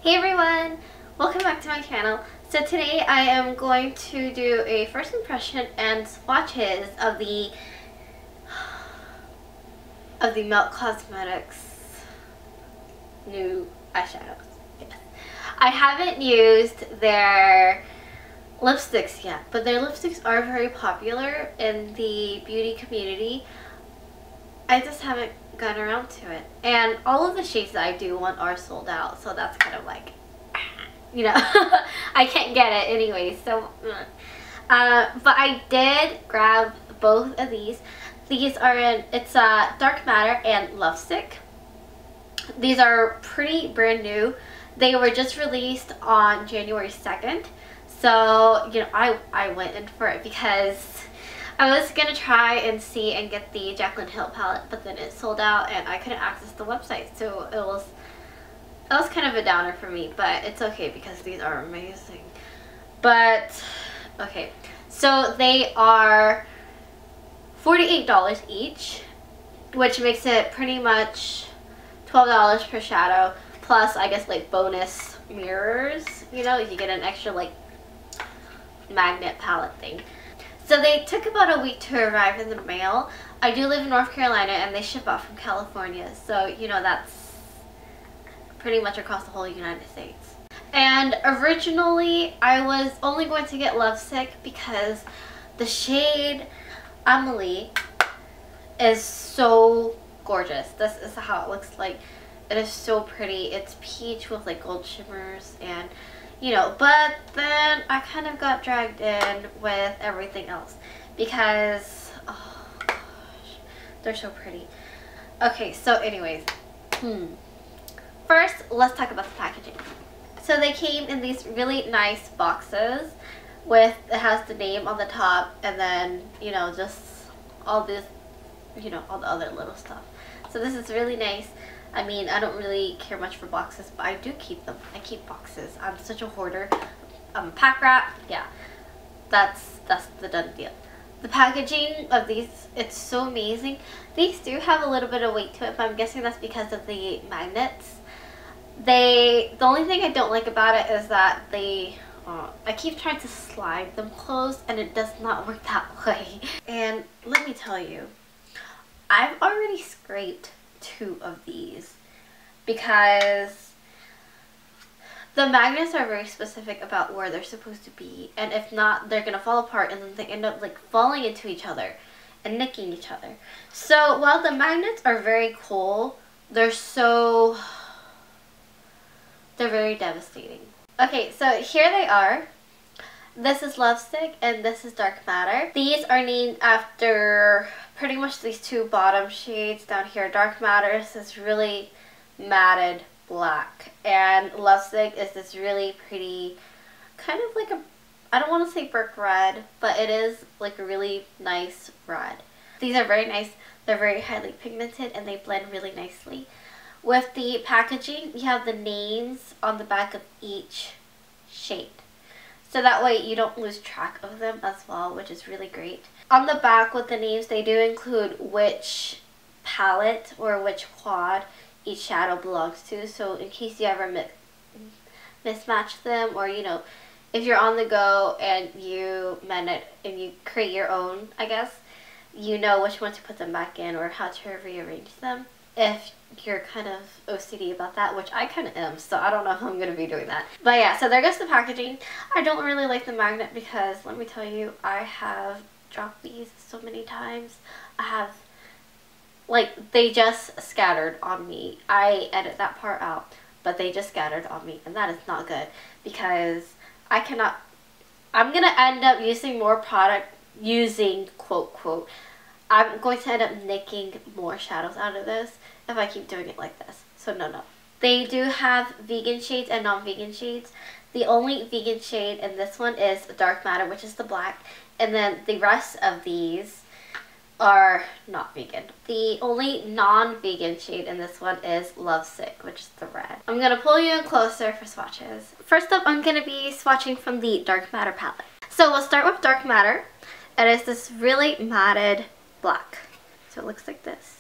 Hey everyone! Welcome back to my channel. So today I am going to do a first impression and swatches of the Melt Cosmetics new eyeshadows. Yes. I haven't used their lipsticks yet, but their lipsticks are very popular in the beauty community. I just haven't gotten around to it, and all of the shades that I do want are sold out, so that's kind of like, you know, I can't get it anyway. So but I did grab both of these. These are in, it's Dark Matter and Love Stick. These are pretty brand new. They were just released on January 2nd, so you know, I went in for it because I was gonna try and see and get the Jaclyn Hill palette, but then it sold out and I couldn't access the website, so it was kind of a downer for me, but it's okay because these are amazing. But okay, so they are $48 each, which makes it pretty much $12 per shadow, plus I guess like bonus mirrors, you know, you get an extra like magnet palette thing. So they took about a week to arrive in the mail. I do live in North Carolina and they ship out from California, so you know, that's pretty much across the whole United States. And originally I was only going to get Love Stick because the shade Amelie is so gorgeous. This is how it looks like. It is so pretty. It's peach with like gold shimmers, and you know, but then I kind of got dragged in with everything else because, oh gosh, they're so pretty. Okay, so anyways, first let's talk about the packaging. So they came in these really nice boxes with, it has the name on the top, and then, you know, just all this, you know, all the other little stuff. So this is really nice. I mean, I don't really care much for boxes, but I do keep them. I keep boxes. I'm such a hoarder. I'm a pack rat. Yeah, that's the done deal. The packaging of these, it's so amazing. These do have a little bit of weight to it, but I'm guessing that's because of the magnets. The only thing I don't like about it is that they, I keep trying to slide them closed and it does not work that way. And let me tell you, I've already scraped 2 of these because the magnets are very specific about where they're supposed to be, and if not, they're gonna fall apart and then they end up like falling into each other and nicking each other. So while the magnets are very cool, they're very devastating. Okay, so here they are. This is Love Stick and this is Dark Matter. These are named after pretty much these 2 bottom shades down here. Dark Matter is this really matted black, and Love Stick is this really pretty, kind of like a, I don't want to say brick red, but it is like a really nice red. These are very nice. They're very highly pigmented and they blend really nicely. With the packaging, you have the names on the back of each shade, so that way you don't lose track of them as well, which is really great. On the back with the names, they do include which palette or which quad each shadow belongs to, so in case you ever mismatch them, or you know, if you're on the go and you create your own, I guess, you know which one to put them back in or how to rearrange them. If you're kind of OCD about that, which I kind of am, so I don't know how I'm going to be doing that. But yeah, so there goes the packaging. I don't really like the magnet because, let me tell you, I have dropped these so many times. I have, like, they just scattered on me. I edit that part out, but they just scattered on me, and that is not good because I cannot, I'm going to end up using more product, quote, quote, I'm going to end up nicking more shadows out of this if I keep doing it like this. So no. They do have vegan shades and non-vegan shades. The only vegan shade in this one is Dark Matter, which is the black. And then the rest of these are not vegan. The only non-vegan shade in this one is Love Stick, which is the red. I'm going to pull you in closer for swatches. First up, I'm going to be swatching from the Dark Matter palette. So we'll start with Dark Matter. It is this really matted black. So it looks like this.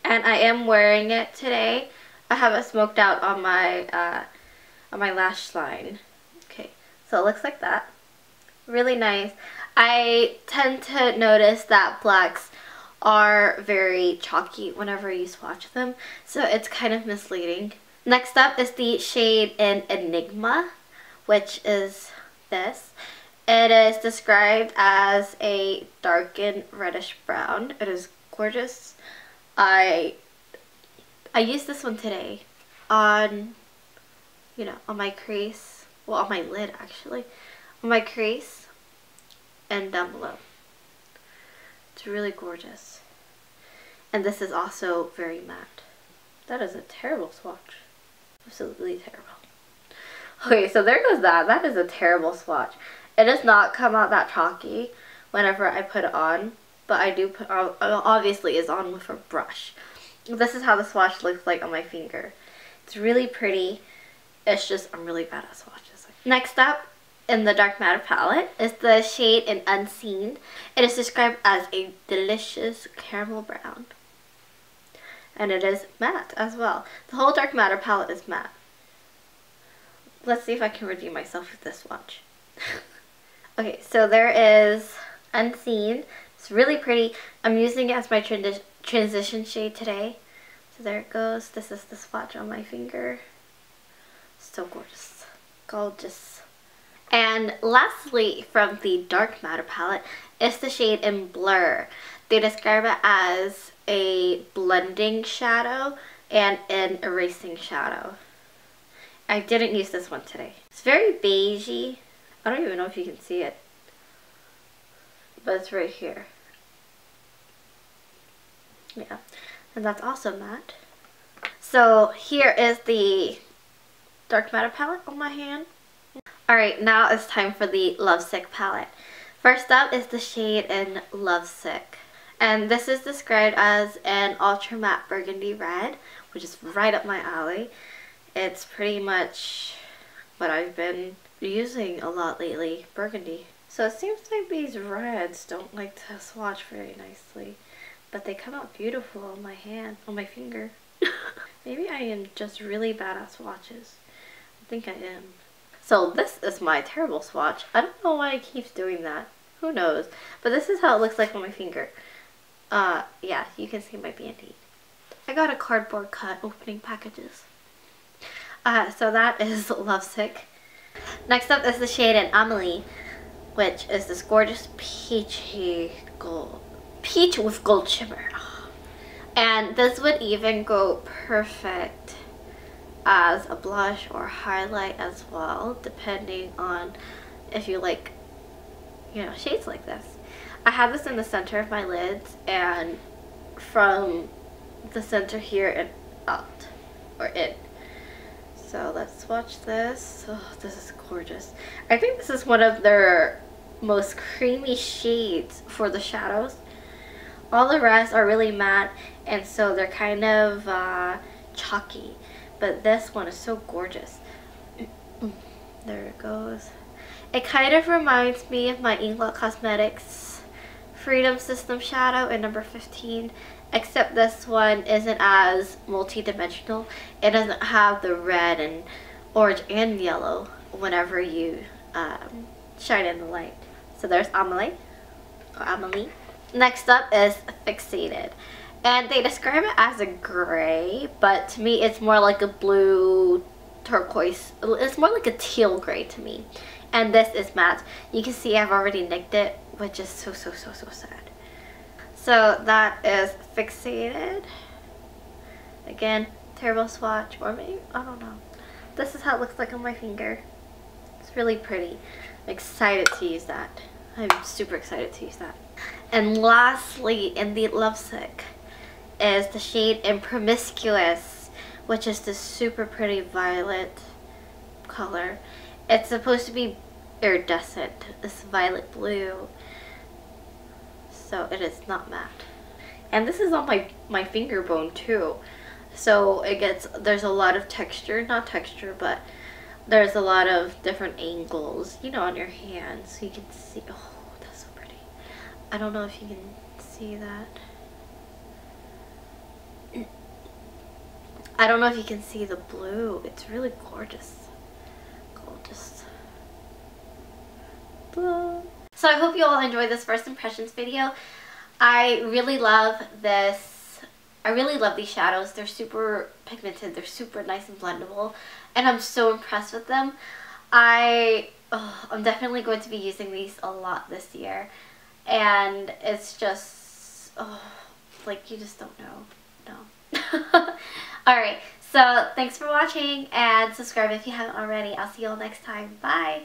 And I am wearing it today. I have it smoked out on my on my lash line. Okay, so it looks like that. Really nice. I tend to notice that blacks are very chalky whenever you swatch them, so it's kind of misleading. Next up is the shade in Enigma, which is this. It is described as a darkened reddish brown. It is gorgeous. I used this one today on, you know, on my crease, well, on my lid actually, on my crease and down below. It's really gorgeous. And this is also very matte. That is a terrible swatch. Absolutely terrible. Okay, so there goes that. That is a terrible swatch. It does not come out that chalky whenever I put it on, but I do put on, obviously is on with a brush. This is how the swatch looks like on my finger. It's really pretty. It's just, I'm really bad at swatches. Next up in the Dark Matter palette is the shade in Unseen. It is described as a delicious caramel brown. And it is matte as well. The whole Dark Matter palette is matte. Let's see if I can redeem myself with this swatch. Okay, so there is Unseen. It's really pretty. I'm using it as my transition shade today. So there it goes. This is the swatch on my finger. So gorgeous. Gorgeous. And lastly, from the Dark Matter palette is the shade in Blur. They describe it as a blending shadow and an erasing shadow. I didn't use this one today. It's very beigey. I don't even know if you can see it, but it's right here. Yeah, and that's also matte. So here is the Dark Matter palette on my hand. Alright, now it's time for the Lovesick palette. First up is the shade in Lovesick. And this is described as an ultra matte burgundy red, which is right up my alley. It's pretty much what I've been using a lot lately, burgundy. So it seems like these reds don't like to swatch very nicely, but they come out beautiful on my hand, on my finger. Maybe I am just really bad at swatches. I think I am. So this is my terrible swatch. I don't know why it keeps doing that. Who knows? But this is how it looks like on my finger. Yeah, you can see my Band-Aid. I got a cardboard cut opening packages. So that is Lovesick. Next up is the shade in Amelie, which is this gorgeous peachy gold. Peach with gold shimmer. And this would even go perfect as a blush or highlight as well, depending on if you like, you know, shades like this. I have this in the center of my lids, and from the center here and out, or in. So let's swatch this. Oh, this is gorgeous. I think this is one of their most creamy shades for the shadows. All the rest are really matte, and so they're kind of chalky. But this one is so gorgeous. There it goes. It kind of reminds me of my Inglot Cosmetics Freedom System shadow in number 15, except this one isn't as multi-dimensional. It doesn't have the red and orange and yellow whenever you shine in the light. So there's Amelie, or Amelie. Next up is Fixated. And they describe it as a gray, but to me it's more like a blue turquoise. It's more like a teal gray to me. And this is matte. You can see I've already nicked it, which is so sad. So that is Fixated. Again, terrible swatch, or maybe, I don't know. This is how it looks like on my finger. It's really pretty. I'm excited to use that. I'm super excited to use that. And lastly, in the Lovesick is the shade in Promiscuous, which is this super pretty violet color. It's supposed to be iridescent, this violet blue, so it is not matte. And this is on my finger bone too, so it gets, there's a lot of texture, not texture, but there's a lot of different angles, you know, on your hands, so you can see. Oh, that's so pretty. I don't know if you can see that. I don't know if you can see the blue. It's really gorgeous. I'll just... So I hope you all enjoyed this first impressions video. I really love this. I really love these shadows. They're super pigmented. They're super nice and blendable. And I'm so impressed with them. I'm definitely going to be using these a lot this year. And it's just, like you just don't know. No. Alright, so thanks for watching and subscribe if you haven't already. I'll see you all next time. Bye!